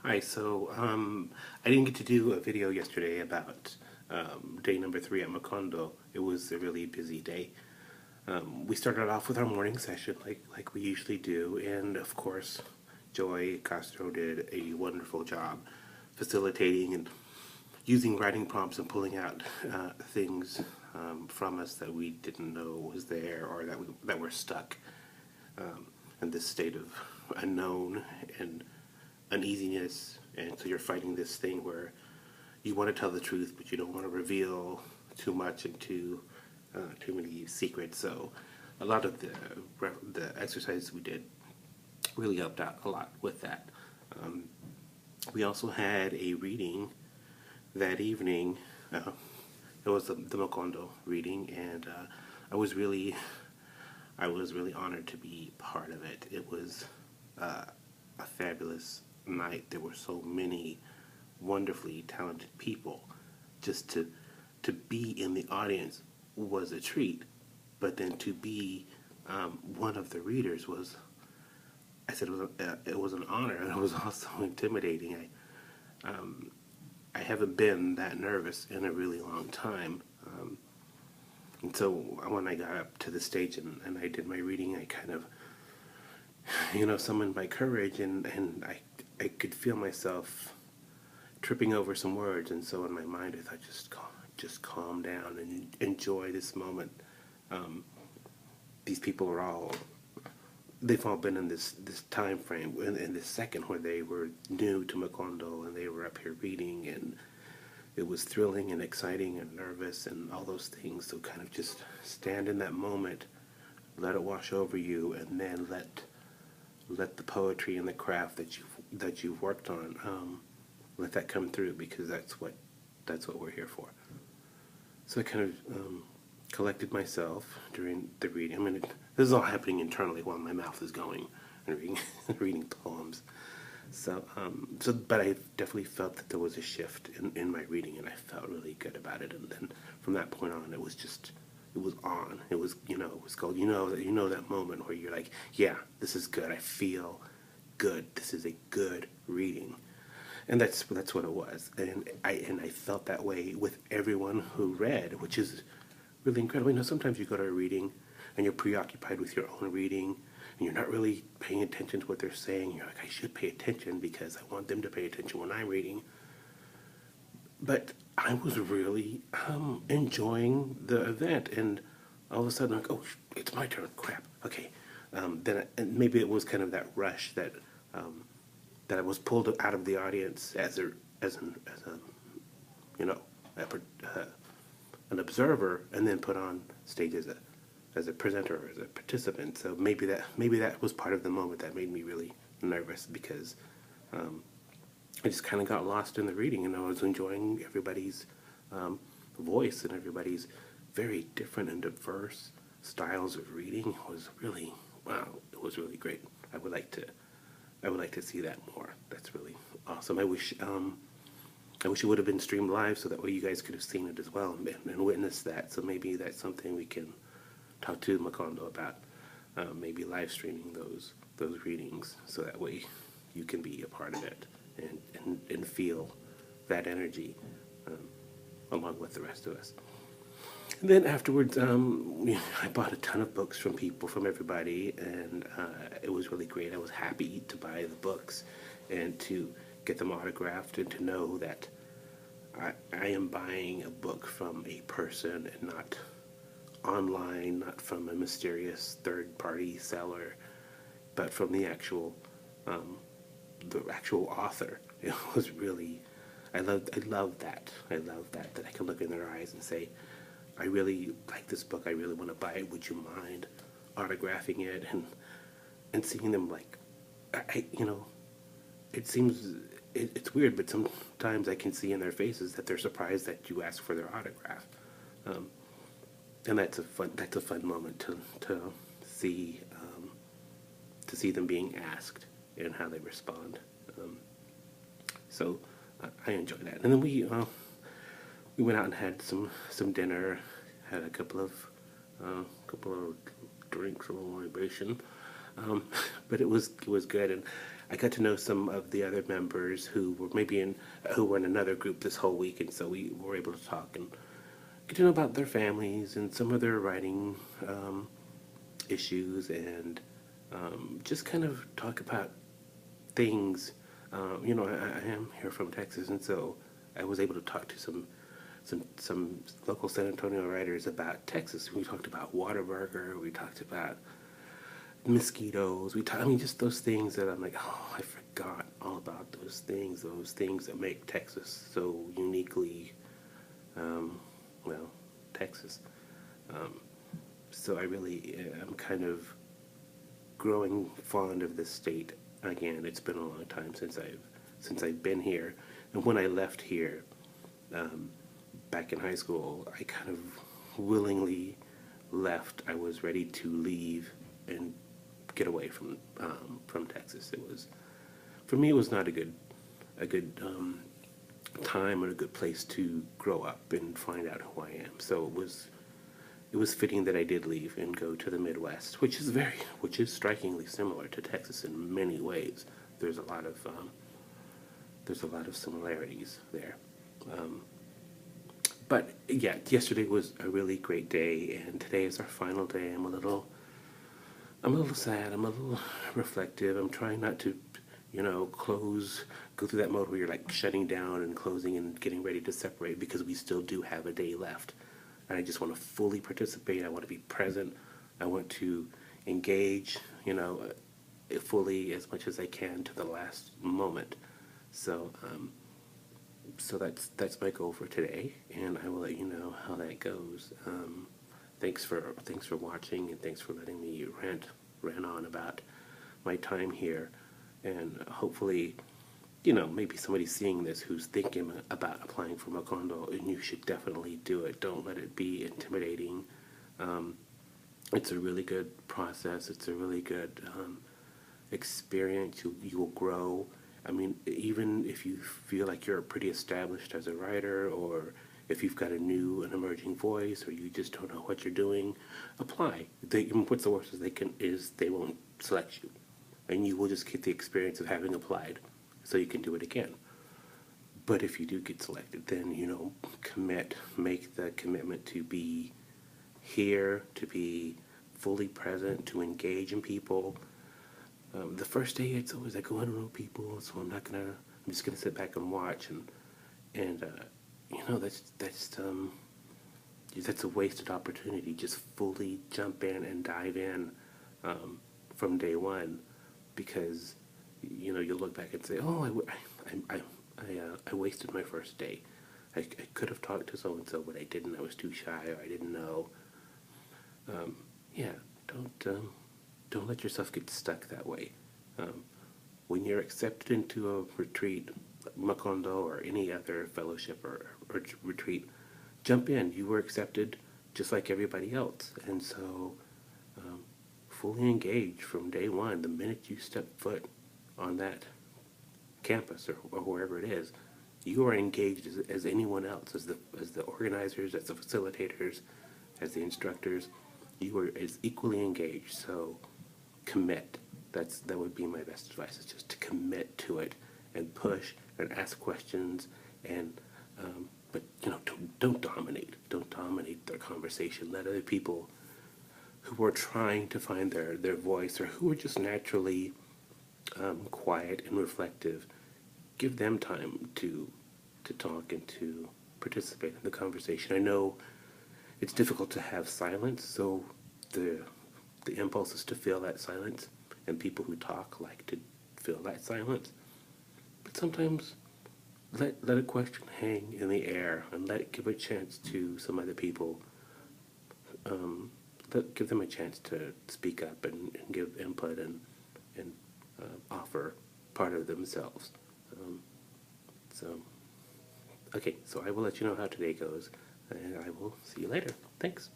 Hi, I didn't get to do a video yesterday about day number 3 at Macondo. It was a really busy day. We started off with our morning session like we usually do, and of course, Joy Castro did a wonderful job facilitating and using writing prompts and pulling out things from us that we didn't know was there or that were stuck in this state of unknown and uneasiness, and so you're fighting this thing where you want to tell the truth, but you don't want to reveal too much and too many secrets. So a lot of the exercises we did really helped out a lot with that. We also had a reading that evening. It was the Macondo reading, and I was really honored to be part of it. It was a fabulous night. There were so many wonderfully talented people. Just to be in the audience was a treat, but then to be one of the readers was, I said it was an honor, and it was also intimidating. I haven't been that nervous in a really long time. And so when I got up to the stage and I did my reading, I kind of, summoned my courage, and I could feel myself tripping over some words. And so in my mind, I thought, just calm down and enjoy this moment. These people are they've all been in this time frame, in this second where they were new to Macondo and they were up here reading, and it was thrilling and exciting and nervous and all those things. So kind of just stand in that moment, let it wash over you, and then let the poetry and the craft that you've worked on, let that come through, because that's what we're here for. So I kind of collected myself during the reading. I mean, this is all happening internally while my mouth is going and reading poems. But I definitely felt that there was a shift in my reading, and I felt really good about it. And then from that point on, it was on. It was, it was called, that moment where you're like, yeah, this is good. I feel good. This is a good reading. And that's what it was. And I felt that way with everyone who read, which is really incredible. Sometimes you go to a reading and you're preoccupied with your own reading, and you're not really paying attention to what they're saying. You're like, I should pay attention because I want them to pay attention when I'm reading. But I was really enjoying the event, and all of a sudden, like, oh, it's my turn. Crap. Okay. And maybe it was kind of that rush that I was pulled out of the audience an observer, and then put on stage as a presenter or as a participant. So maybe that was part of the moment that made me really nervous, because I just kind of got lost in the reading, and I was enjoying everybody's voice and everybody's very different and diverse styles of reading. It was really, wow, it was really great. I would like to see that more. That's really awesome. I wish it would have been streamed live, so that way you guys could have seen it as well and witnessed that. So maybe that's something we can talk to Macondo about. Maybe live streaming those readings, so that way you can be a part of it and feel that energy along with the rest of us. And then afterwards, I bought a ton of books from everybody, and it was really great. I was happy to buy the books and to get them autographed, and to know that I am buying a book from a person and not online, not from a mysterious third-party seller, but from the actual author. It was really, I love that. I love that I can look in their eyes and say, I really like this book. I really want to buy it. Would you mind autographing it? And seeing them, like, it seems it's weird, but sometimes I can see in their faces that they're surprised that you ask for their autograph. And that's a fun moment to see them being asked and how they respond. So I enjoy that. And then we went out and had some dinner, had a couple of drinks, a little libation, but it was good. And I got to know some of the other members who were who were in another group this whole week, and so we were able to talk and get to know about their families and some of their writing issues, and just kind of talk about things. I am here from Texas, and so I was able to talk to some local San Antonio writers about Texas. We talked about Whataburger. We talked about mosquitoes. Just those things that I'm like, oh, I forgot all about those things that make Texas so uniquely, Texas. So I really am kind of growing fond of this state again. It's been a long time since I've been here, and when I left here back in high school, I kind of willingly left. I was ready to leave and get away from Texas. For me, it was not a good time or a good place to grow up and find out who I am. So it was fitting that I did leave and go to the Midwest, which is strikingly similar to Texas in many ways. There's a lot of similarities there. But yeah, yesterday was a really great day, and today is our final day. I'm a little sad. I'm a little reflective. I'm trying not to, go through that mode where you're like shutting down and closing and getting ready to separate, because we still do have a day left. And I just want to fully participate. I want to be present. I want to engage, fully as much as I can to the last moment. So that's my goal for today, and I will let you know how that goes. Thanks for watching, and thanks for letting me rant on about my time here, and hopefully, maybe somebody's seeing this who's thinking about applying for Macondo, and you should definitely do it. Don't let it be intimidating. It's a really good process. It's a really good experience. You will grow. Even if you feel like you're pretty established as a writer, or if you've got an emerging voice, or you just don't know what you're doing, apply. What's the worst is they won't select you, and you will just get the experience of having applied, so you can do it again. But if you do get selected, then make the commitment to be here, to be fully present, to engage in people. The first day, it's always like, oh, I don't know people, so I'm just gonna sit back and watch, and that's a wasted opportunity. Just fully jump in and dive in from day one, because you'll look back and say, oh, I wasted my first day. I could have talked to so and so, but I didn't. I was too shy, or I didn't know. Don't let yourself get stuck that way. When you're accepted into a retreat, Macondo or any other fellowship or retreat, jump in. You were accepted just like everybody else, and so fully engage from day one. The minute you step foot on that campus or wherever it is, you are engaged as anyone else, as the organizers, as the facilitators, as the instructors. You are as equally engaged. So commit. That would be my best advice, is just to commit to it and push and ask questions, and but don't dominate. Don't dominate their conversation. Let other people who are trying to find their voice, or who are just naturally quiet and reflective, give them time to talk and to participate in the conversation. I know it's difficult to have silence, so the impulse is to fill that silence, and people who talk like to fill that silence. But sometimes let a question hang in the air, and give a chance to some other people. Give them a chance to speak up and give input and offer part of themselves. Okay, so I will let you know how today goes, and I will see you later. Thanks.